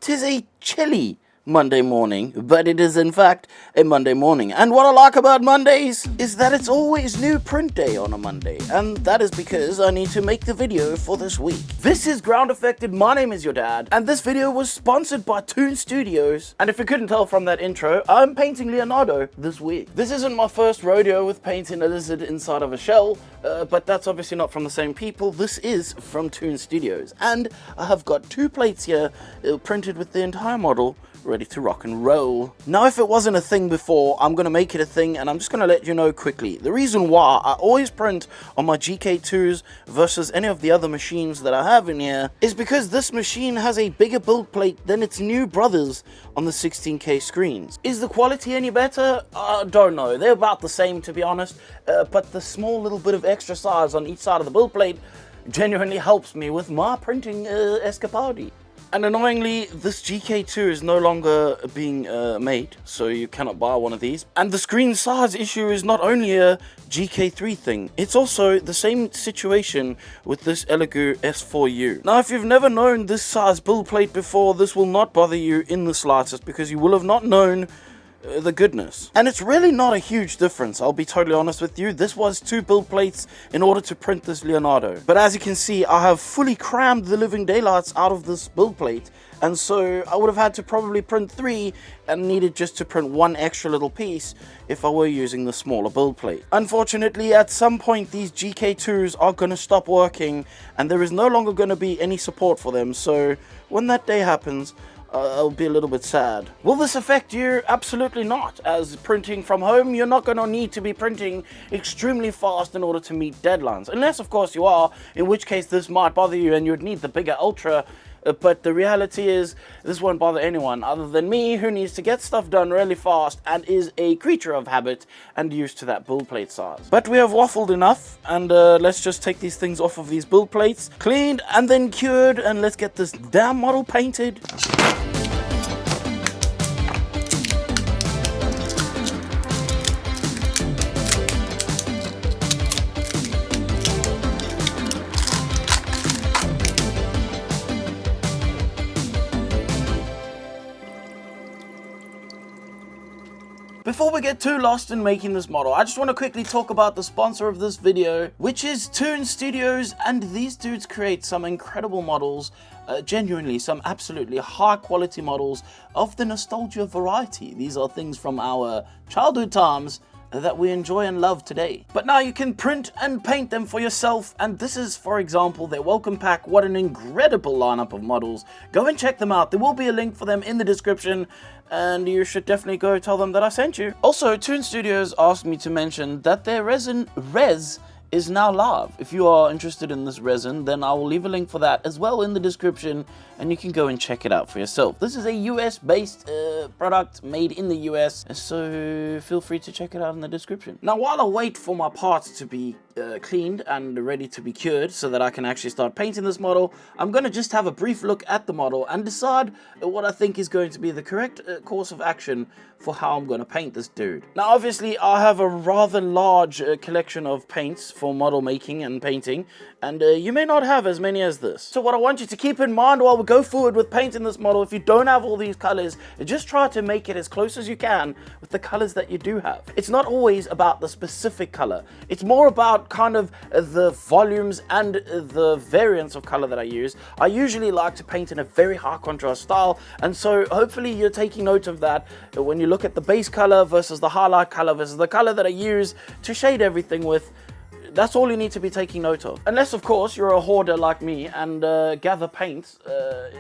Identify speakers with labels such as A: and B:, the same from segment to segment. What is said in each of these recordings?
A: 'Tis a chilly Monday morning, but it is in fact a Monday morning. And what I like about Mondays is that it's always new print day on a Monday. And that is because I need to make the video for this week. This is Groundeffected, my name is your dad, and this video was sponsored by Toon Studios. And if you couldn't tell from that intro, I'm painting Leonardo this week. This isn't my first rodeo with painting a lizard inside of a shell, but that's obviously not from the same people. This is from Toon Studios. And I have got two plates here printed with the entire model, ready to rock and roll. Now, if it wasn't a thing before, I'm going to make it a thing, and I'm just going to let you know quickly. The reason why I always print on my GK2s versus any of the other machines that I have in here is because this machine has a bigger build plate than its new brothers on the 16K screens. Is the quality any better? I don't know. They're about the same, to be honest, but the small little bit of extra size on each side of the build plate genuinely helps me with my printing escapade. And annoyingly, this GK2 is no longer being made, so you cannot buy one of these. And the screen size issue is not only a GK3 thing, it's also the same situation with this Elegoo S4U. Now, if you've never known this size build plate before, this will not bother you in the slightest, because you will have not known the goodness. And it's really not a huge difference, I'll be totally honest with you. This was 2 build plates in order to print this Leonardo. But as you can see, I have fully crammed the living daylights out of this build plate, and so I would have had to probably print 3 and needed just to print 1 extra little piece if I were using the smaller build plate. Unfortunately, at some point these GK2s are going to stop working and there is no longer going to be any support for them, so when that day happens, I'll be a little bit sad. Will this affect you? Absolutely not. As printing from home, you're not going to need to be printing extremely fast in order to meet deadlines. Unless, of course, you are, in which case this might bother you and you'd need the bigger Ultra. But the reality is, this won't bother anyone other than me, who needs to get stuff done really fast and is a creature of habit and used to that build plate size. But we have waffled enough, and let's just take these things off of these build plates, cleaned and then cured, and let's get this damn model painted. Before we get too lost in making this model, I just want to quickly talk about the sponsor of this video, which is Toon Studios, and these dudes create some incredible models, genuinely some absolutely high quality models of the nostalgia variety. These are things from our childhood times that we enjoy and love today. But now you can print and paint them for yourself, and this is, for example, their welcome pack. What an incredible lineup of models. Go and check them out. There will be a link for them in the description, and you should definitely go tell them that I sent you. Also, Toon Studios asked me to mention that their resin is now live. If you are interested in this resin, then I will leave a link for that as well in the description, and you can go and check it out for yourself. This is a US based product made in the US, so feel free to check it out in the description. Now, while I wait for my parts to be cleaned and ready to be cured so that I can actually start painting this model, I'm going to just have a brief look at the model and decide what I think is going to be the correct course of action for how I'm going to paint this dude. Now, obviously, I have a rather large collection of paints for model making and painting, and you may not have as many as this. So what I want you to keep in mind while we go forward with painting this model, if you don't have all these colors, just try to make it as close as you can with the colors that you do have. It's not always about the specific color. It's more about kind of the volumes and the variants of color that I use. I usually like to paint in a very high contrast style, and so hopefully you're taking note of that when you look at the base color versus the highlight color versus the color that I use to shade everything with. That's all you need to be taking note of. Unless, of course, you're a hoarder like me and gather paints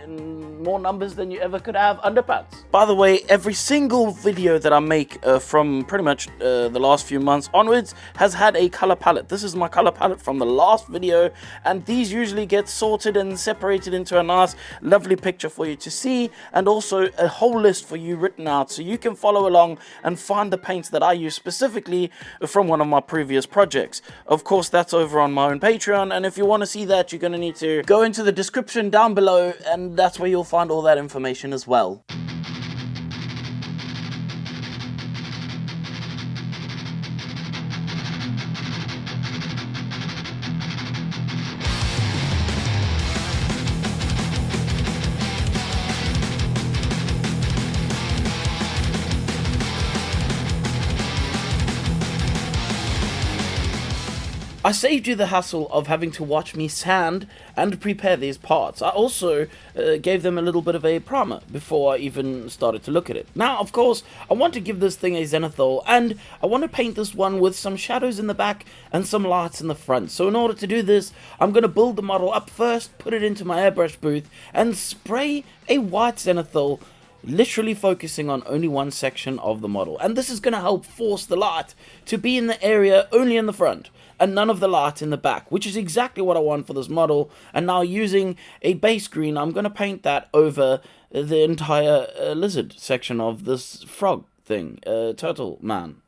A: in more numbers than you ever could have underpants. By the way, every single video that I make from pretty much the last few months onwards has had a color palette. This is my color palette from the last video, and these usually get sorted and separated into a nice, lovely picture for you to see, and also a whole list for you written out so you can follow along and find the paints that I use specifically from one of my previous projects. Of course, that's over on my own Patreon, and if you want to see that, you're going to need to go into the description down below, and that's where you'll find all that information as well. I saved you the hassle of having to watch me sand and prepare these parts. I also gave them a little bit of a primer before I even started to look at it. Now, of course, I want to give this thing a zenithal, and I want to paint this one with some shadows in the back and some lights in the front. So in order to do this, I'm going to build the model up first, put it into my airbrush booth, and spray a white zenithal, literally focusing on only one section of the model. And this is going to help force the light to be in the area only in the front and none of the light in the back, which is exactly what I want for this model. And now using a base green, I'm going to paint that over the entire lizard section of this frog thing, turtle man.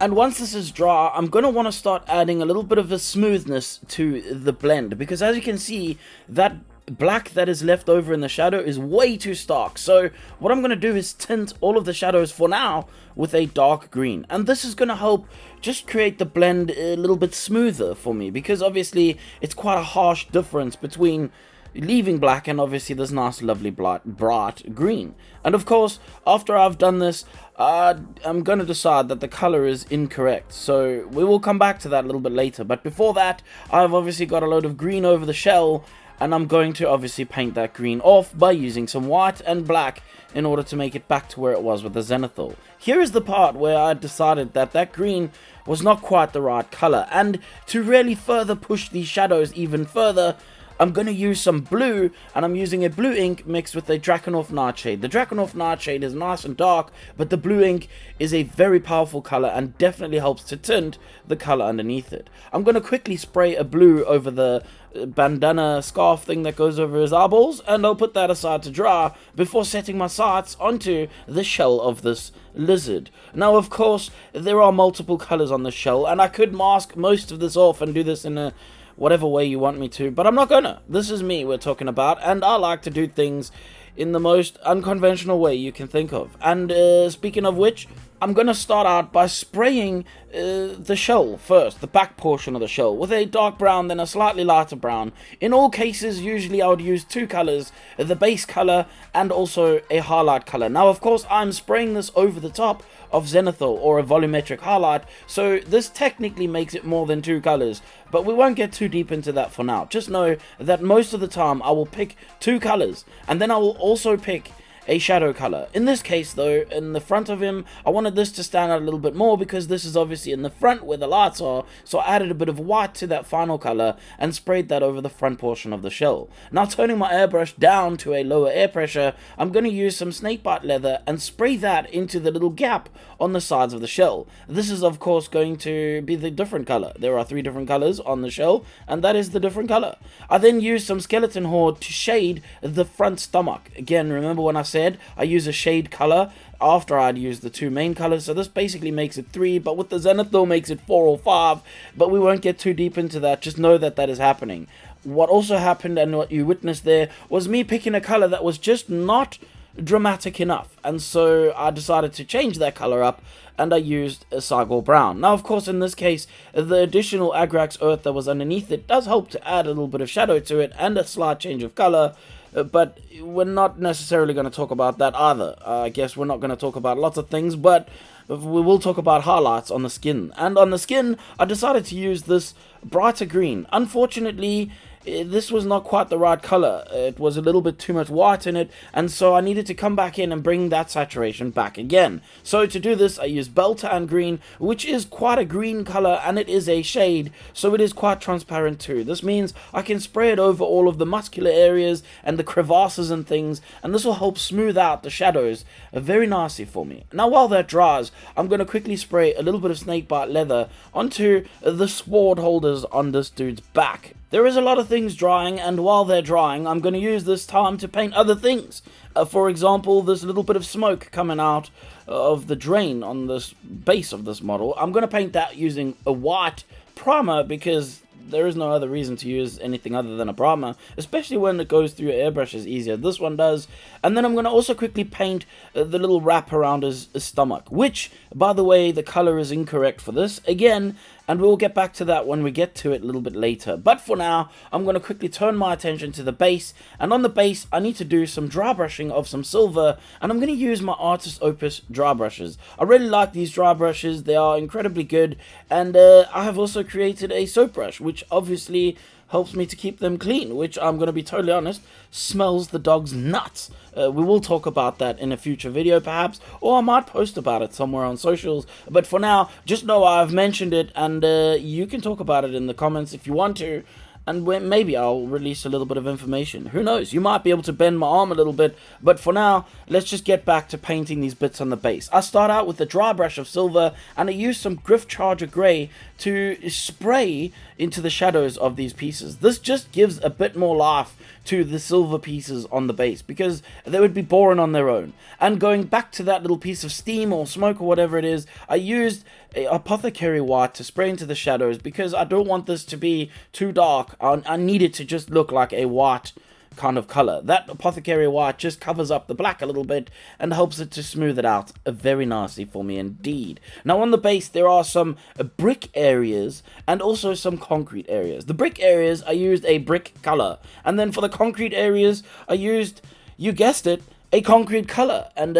A: And once this is dry, I'm going to want to start adding a little bit of a smoothness to the blend, because as you can see, that black that is left over in the shadow is way too stark. So what I'm going to do is tint all of the shadows for now with a dark green, and this is going to help just create the blend a little bit smoother for me, because obviously it's quite a harsh difference between leaving black and obviously this nice lovely bright green. And of course, after I've done this, I'm going to decide that the color is incorrect, so we will come back to that a little bit later. But before that, I've obviously got a load of green over the shell, and I'm going to obviously paint that green off by using some white and black in order to make it back to where it was with the zenithal. Here is the part where I decided that that green was not quite the right color, and to really further push these shadows even further, I'm going to use some blue, and I'm using a blue ink mixed with a Drakenhof Nightshade. The Drakenhof Nightshade is nice and dark, but the blue ink is a very powerful color and definitely helps to tint the color underneath it. I'm going to quickly spray a blue over the bandana scarf thing that goes over his eyeballs, and I'll put that aside to dry before setting my sights onto the shell of this lizard. Now, of course, there are multiple colors on the shell, and I could mask most of this off and do this in a whatever way you want me to, but I'm not gonna. This is me we're talking about, and I like to do things in the most unconventional way you can think of. And speaking of which, I'm gonna start out by spraying the shell first, the back portion of the shell, with a dark brown, then a slightly lighter brown. In all cases, usually I would use two colors, the base color and also a highlight color. Now, of course, I'm spraying this over the top of zenithal, or a volumetric highlight, so this technically makes it more than two colors, but we won't get too deep into that for now. Just know that most of the time I will pick two colors, and then I will also pick a shadow color. In this case though, in the front of him, I wanted this to stand out a little bit more because this is obviously in the front where the lights are, so I added a bit of white to that final color and sprayed that over the front portion of the shell. Now, turning my airbrush down to a lower air pressure, I'm going to use some snakebite leather and spray that into the little gap on the sides of the shell. This is of course going to be the different color. There are 3 different colors on the shell, and that is the different color. I then used some skeleton horde to shade the front stomach. Again, remember when I said I use a shade color after I'd used the 2 main colors, so this basically makes it 3, but with the zenithal makes it 4 or 5, but we won't get too deep into that. Just know that that is happening. What also happened, and what you witnessed there, was me picking a color that was just not dramatic enough, and so I decided to change that color up, and I used a Cygor brown. Now, of course, in this case, the additional Agrax earth that was underneath it does help to add a little bit of shadow to it and a slight change of color, but we're not necessarily going to talk about that either. I guess we're not going to talk about lots of things, but we will talk about highlights on the skin. And on the skin, I decided to use this brighter green. Unfortunately, this was not quite the right color. It was a little bit too much white in it, and so I needed to come back in and bring that saturation back again. So to do this, I used Beltan green, which is quite a green color, and it is a shade, so it is quite transparent too. This means I can spray it over all of the muscular areas and the crevasses and things, and this will help smooth out the shadows very nicely for me. Now, while that dries, I'm going to quickly spray a little bit of snakebite leather onto the sword holders on this dude's back. There is a lot of things drying, and while they're drying, I'm going to use this time to paint other things. For example, this little bit of smoke coming out of the drain on this base of this model. I'm going to paint that using a white primer, because there is no other reason to use anything other than a primer, especially when it goes through your airbrushes easier. This one does. And then I'm going to also quickly paint the little wrap around his stomach, which, by the way, the color is incorrect for this. Again, and we'll get back to that when we get to it a little bit later. But for now, I'm going to quickly turn my attention to the base, and on the base I need to do some dry brushing of some silver, and I'm going to use my Artist Opus dry brushes. I really like these dry brushes, they are incredibly good, and I have also created a soap brush, which obviously helps me to keep them clean, which I'm going to be totally honest, smells the dog's nuts. We will talk about that in a future video perhaps, or I might post about it somewhere on socials, but for now, just know I've mentioned it, and you can talk about it in the comments if you want to, and maybe I'll release a little bit of information. Who knows, you might be able to bend my arm a little bit, but for now, let's just get back to painting these bits on the base. I start out with a dry brush of silver, and I use some Griff Charger Grey to spray into the shadows of these pieces. This just gives a bit more life to the silver pieces on the base, because they would be boring on their own. And going back to that little piece of steam or smoke or whatever it is, I used a apothecary white to spray into the shadows, because I don't want this to be too dark. I need it to just look like a white kind of color. That apothecary white just covers up the black a little bit and helps it to smooth it out very nicely for me indeed. Now on the base there are some brick areas and also some concrete areas. The brick areas I used a brick color, and then for the concrete areas I used, you guessed it, a concrete color, and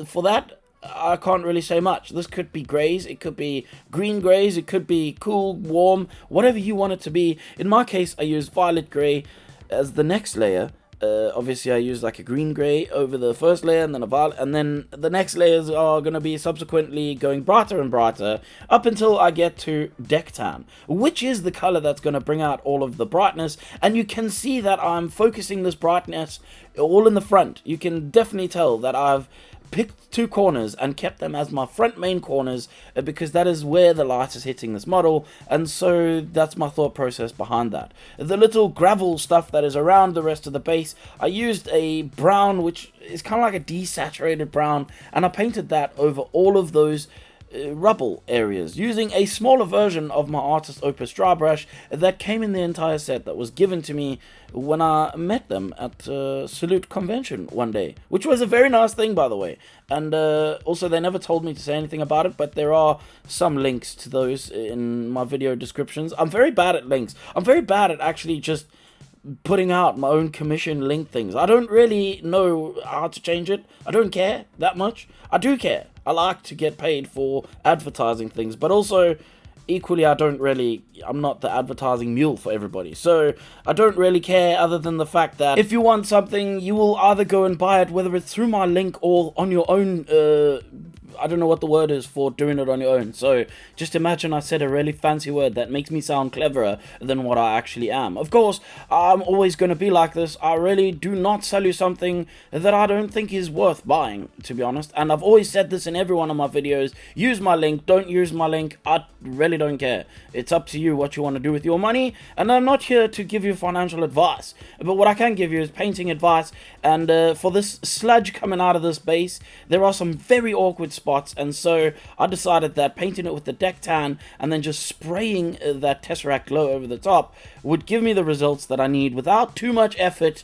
A: for that I can't really say much. This could be greys, it could be green greys, it could be cool, warm, whatever you want it to be. In my case I used violet grey as the next layer. Obviously I used like a green grey over the first layer, and then a violet, and then the next layers are going to be subsequently going brighter and brighter up until I get to deck tan, which is the color that's going to bring out all of the brightness. And you can see that I'm focusing this brightness all in the front. You can definitely tell that I've picked two corners and kept them as my front main corners, because that is where the light is hitting this model, and so that's my thought process behind that. The little gravel stuff that is around the rest of the base, I used a brown which is kind of like a desaturated brown, and I painted that over all of those rubble areas using a smaller version of my Artist Opus dry brush that came in the entire set that was given to me when I met them at Salute Convention one day, which was a very nice thing, by the way. And also they never told me to say anything about it, but there are some links to those in my video descriptions. I'm very bad at links. I'm very bad at actually just putting out my own commission link things. I don't really know how to change it. I don't care that much. I do care. I like to get paid for advertising things, but also equally I'm not the advertising mule for everybody, so I don't really care, other than the fact that if you want something you will either go and buy it, whether it's through my link or on your own I don't know what the word is for doing it on your own. So just imagine I said a really fancy word that makes me sound cleverer than what I actually am. Of course, I'm always going to be like this. I really do not sell you something that I don't think is worth buying, to be honest. And I've always said this in every one of my videos. Use my link, don't use my link. I really don't care. It's up to you what you want to do with your money. And I'm not here to give you financial advice. But what I can give you is painting advice. And for this sludge coming out of this base, there are some very awkward spots, and so I decided that painting it with the deck tan and then just spraying that Tesseract glow over the top would give me the results that I need without too much effort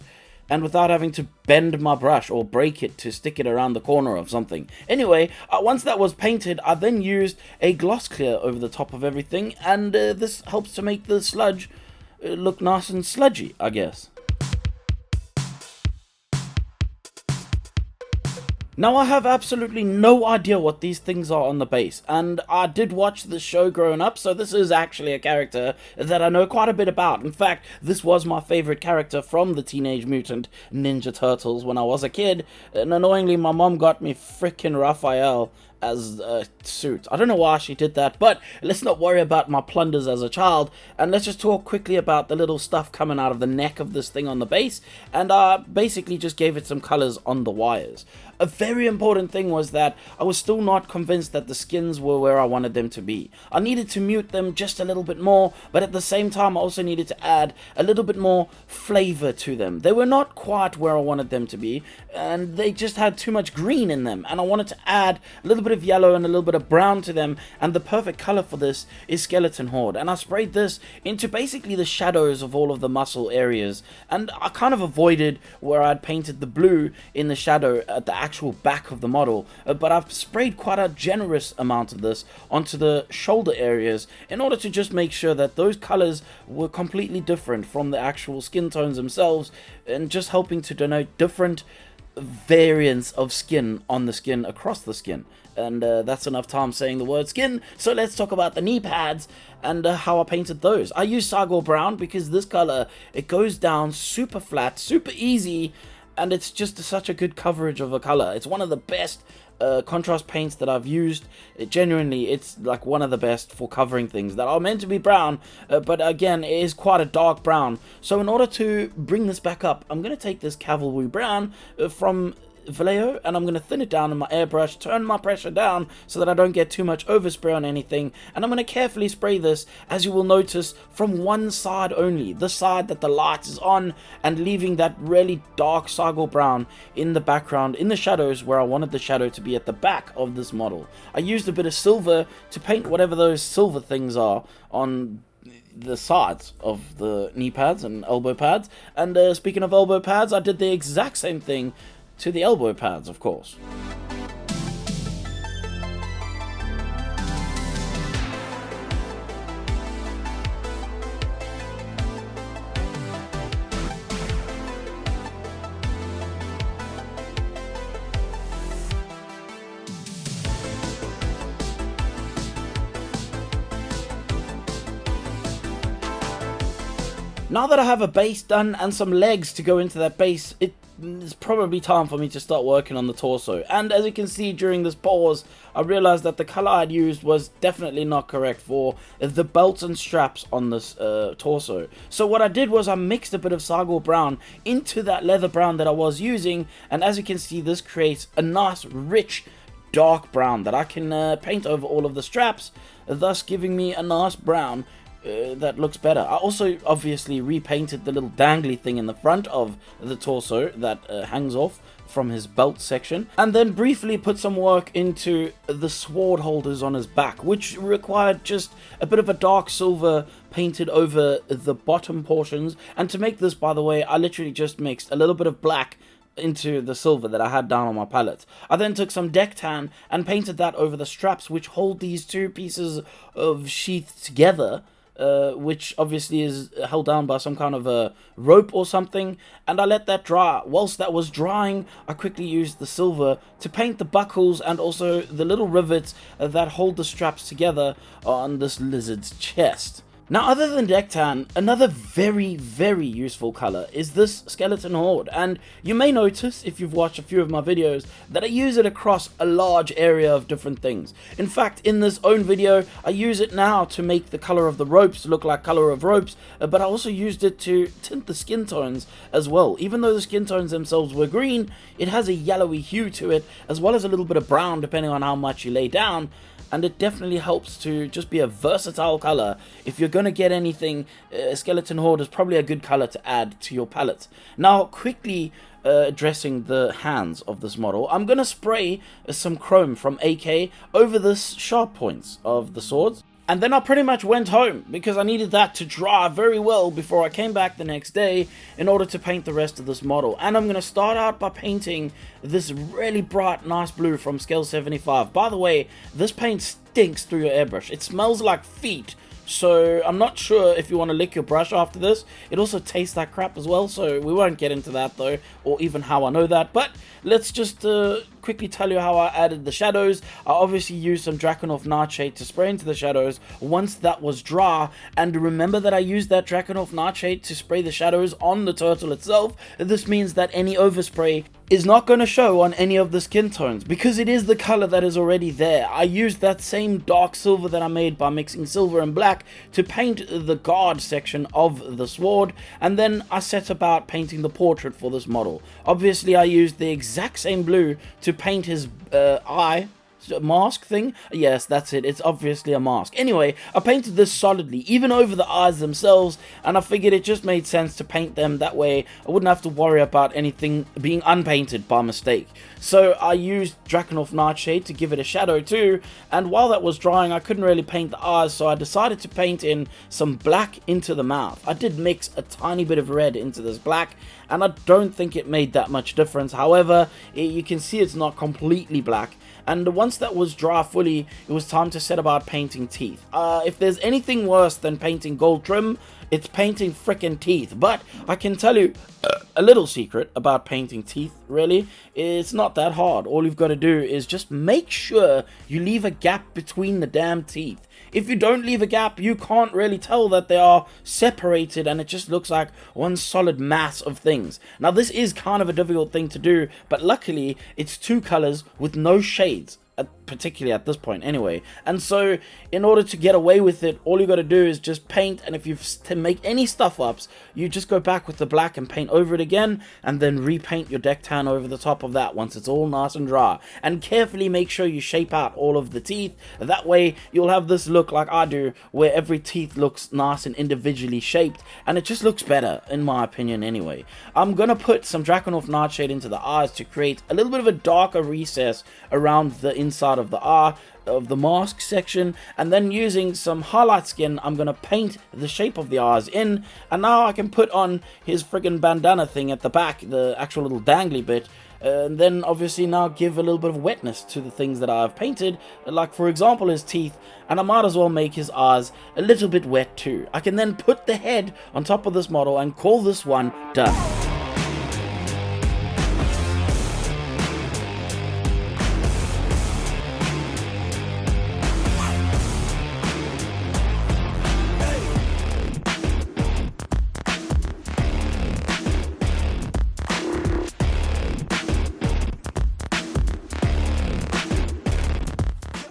A: and without having to bend my brush or break it to stick it around the corner of something. Anyway, once that was painted, I then used a gloss clear over the top of everything, and this helps to make the sludge look nice and sludgy, I guess. Now, I have absolutely no idea what these things are on the base, and I did watch the show growing up, so this is actually a character that I know quite a bit about. In fact, this was my favorite character from the Teenage Mutant Ninja Turtles when I was a kid, and annoyingly my mom got me frickin' Raphael as a suit. I don't know why she did that, but let's not worry about my plunders as a child, and let's just talk quickly about the little stuff coming out of the neck of this thing on the base, and I basically just gave it some colors on the wires. A very important thing was that I was still not convinced that the skins were where I wanted them to be. I needed to mute them just a little bit more, but at the same time I also needed to add a little bit more flavor to them. They were not quite where I wanted them to be, and they just had too much green in them, and I wanted to add a little bit bit of yellow and a little bit of brown to them, and the perfect color for this is Skeleton Horde. And I sprayed this into basically the shadows of all of the muscle areas, and I kind of avoided where I'd painted the blue in the shadow at the actual back of the model, but I've sprayed quite a generous amount of this onto the shoulder areas in order to just make sure that those colors were completely different from the actual skin tones themselves, and just helping to denote different variants of skin on the skin across the skin. And that's enough time saying the word skin, so let's talk about the knee pads and how I painted those. I used Sagor Brown because this color, it goes down super flat, super easy, and it's just such a good coverage of a color. It's one of the best contrast paints that I've used. Genuinely, it's like one of the best for covering things that are meant to be brown, but again, it is quite a dark brown. So in order to bring this back up, I'm going to take this Cavalry Brown from Vallejo, and I'm going to thin it down in my airbrush, turn my pressure down so that I don't get too much overspray on anything, and I'm going to carefully spray this, as you will notice, from one side only, the side that the light is on, and leaving that really dark Sagor Brown in the background, in the shadows where I wanted the shadow to be at the back of this model. I used a bit of silver to paint whatever those silver things are on the sides of the knee pads and elbow pads, and speaking of elbow pads, I did the exact same thing to the elbow pads, of course. Now that I have a base done and some legs to go into that base, it's probably time for me to start working on the torso. And as you can see during this pause, I realized that the color I'd used was definitely not correct for the belts and straps on this torso. So what I did was I mixed a bit of Sagor Brown into that leather brown that I was using, and as you can see, this creates a nice rich dark brown that I can paint over all of the straps, thus giving me a nice brown that looks better. I also obviously repainted the little dangly thing in the front of the torso that hangs off from his belt section, and then briefly put some work into the sword holders on his back, which required just a bit of a dark silver painted over the bottom portions. And to make this, by the way, I literally just mixed a little bit of black into the silver that I had down on my palette. I then took some deck tan and painted that over the straps which hold these two pieces of sheath together, which obviously is held down by some kind of a rope or something, and I let that dry. Whilst that was drying, I quickly used the silver to paint the buckles and also the little rivets that hold the straps together on this lizard's chest. Now, other than deck tan, another very, very useful color is this Skeleton Horde, and you may notice, if you've watched a few of my videos, that I use it across a large area of different things. In fact, in this own video, I use it now to make the color of the ropes look like color of ropes, but I also used it to tint the skin tones as well. Even though the skin tones themselves were green, it has a yellowy hue to it, as well as a little bit of brown depending on how much you lay down. And it definitely helps to just be a versatile color. If you're going to get anything, Skeleton Horde is probably a good color to add to your palette. Now, quickly addressing the hands of this model, I'm going to spray some chrome from AK over the sharp points of the swords. And then I pretty much went home because I needed that to dry very well before I came back the next day in order to paint the rest of this model. And I'm going to start out by painting this really bright, nice blue from scale 75. By the way, this paint stinks through your airbrush. It smells like feet. So I'm not sure if you want to lick your brush after this. It also tastes like crap as well, so we won't get into that though, or even how I know that. But let's just quickly tell you how I added the shadows. I obviously used some Drakenhof Nightshade to spray into the shadows once that was dry, and remember that I used that Drakenhof Nightshade to spray the shadows on the turtle itself. This means that any overspray is not going to show on any of the skin tones because it is the color that is already there. I used that same dark silver that I made by mixing silver and black to paint the guard section of the sword, and then I set about painting the portrait for this model. Obviously I used the exact same blue to paint his eye mask thing. Yes, that's it. It's obviously a mask. Anyway, I painted this solidly, even over the eyes themselves, and I figured it just made sense to paint them that way. I wouldn't have to worry about anything being unpainted by mistake. So I used Drakenhof Nightshade to give it a shadow too, and while that was drying, I couldn't really paint the eyes, so I decided to paint in some black into the mouth. I did mix a tiny bit of red into this black, and I don't think it made that much difference. However, you can see it's not completely black. And once that was dry fully, it was time to set about painting teeth. If there's anything worse than painting gold trim, it's painting frickin' teeth. But I can tell you a little secret about painting teeth, really. It's not that hard. All you've got to do is just make sure you leave a gap between the damn teeth. If you don't leave a gap, you can't really tell that they are separated, and it just looks like one solid mass of things. Now, this is kind of a difficult thing to do, but luckily, it's two colors with no shades. Particularly at this point anyway, and so in order to get away with it, all you got to do is just paint, and if you to make any stuff ups, you just go back with the black and paint over it again, and then repaint your deck tan over the top of that once it's all nice and dry. And carefully make sure you shape out all of the teeth, that way you'll have this look like I do, where every teeth looks nice and individually shaped, and it just looks better in my opinion anyway. I'm gonna put some Drakenhof Nightshade into the eyes to create a little bit of a darker recess around the inside of the eye of the mask section, and then using some highlight skin, I'm gonna paint the shape of the eyes in, and now I can put on his friggin' bandana thing at the back, the actual little dangly bit, and then obviously now give a little bit of wetness to the things that I've painted, like for example his teeth, and I might as well make his eyes a little bit wet too. I can then put the head on top of this model and call this one done.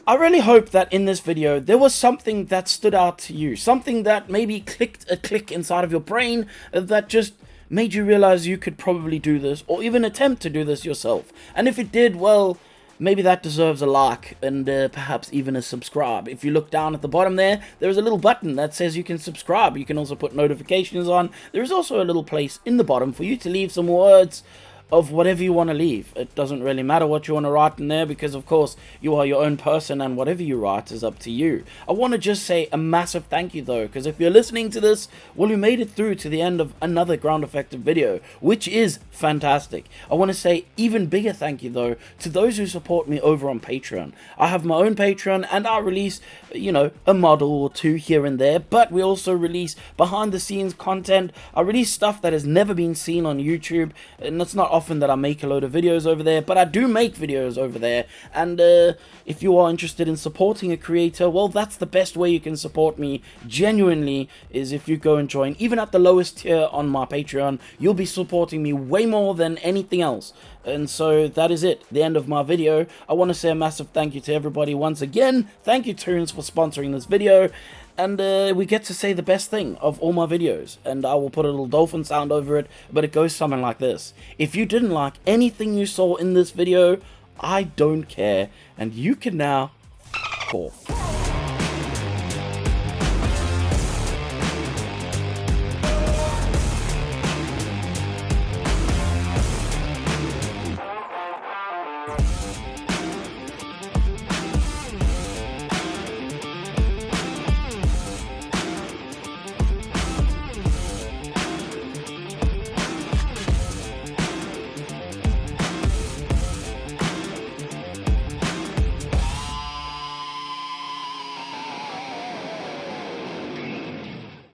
A: I really hope that in this video there was something that stood out to you, something that maybe clicked a click inside of your brain that just made you realize you could probably do this, or even attempt to do this yourself. And if it did, well, maybe that deserves a like and perhaps even a subscribe. If you look down at the bottom there's a little button that says you can subscribe. You can also put notifications on. There is also a little place in the bottom for you to leave some words of whatever you want to leave. It doesn't really matter what you want to write in there, because of course you are your own person and whatever you write is up to you. I want to just say a massive thank you though, because if you're listening to this, well, you made it through to the end of another Groundeffected video, which is fantastic. I want to say even bigger thank you though to those who support me over on Patreon. I have my own Patreon, and I release, you know, a model or two here and there, but we also release behind the scenes content. I release stuff that has never been seen on YouTube, and it's not often that I make a load of videos over there, but I do make videos over there. And if you are interested in supporting a creator, well, that's the best way you can support me genuinely, is if you go and join even at the lowest tier on my Patreon. You'll be supporting me way more than anything else. And so that is it, the end of my video. I want to say a massive thank you to everybody once again. Thank you, Toons, for sponsoring this video. And we get to say the best thing of all my videos, and I will put a little dolphin sound over it, but it goes something like this. If you didn't like anything you saw in this video, I don't care, and you can now f*** off.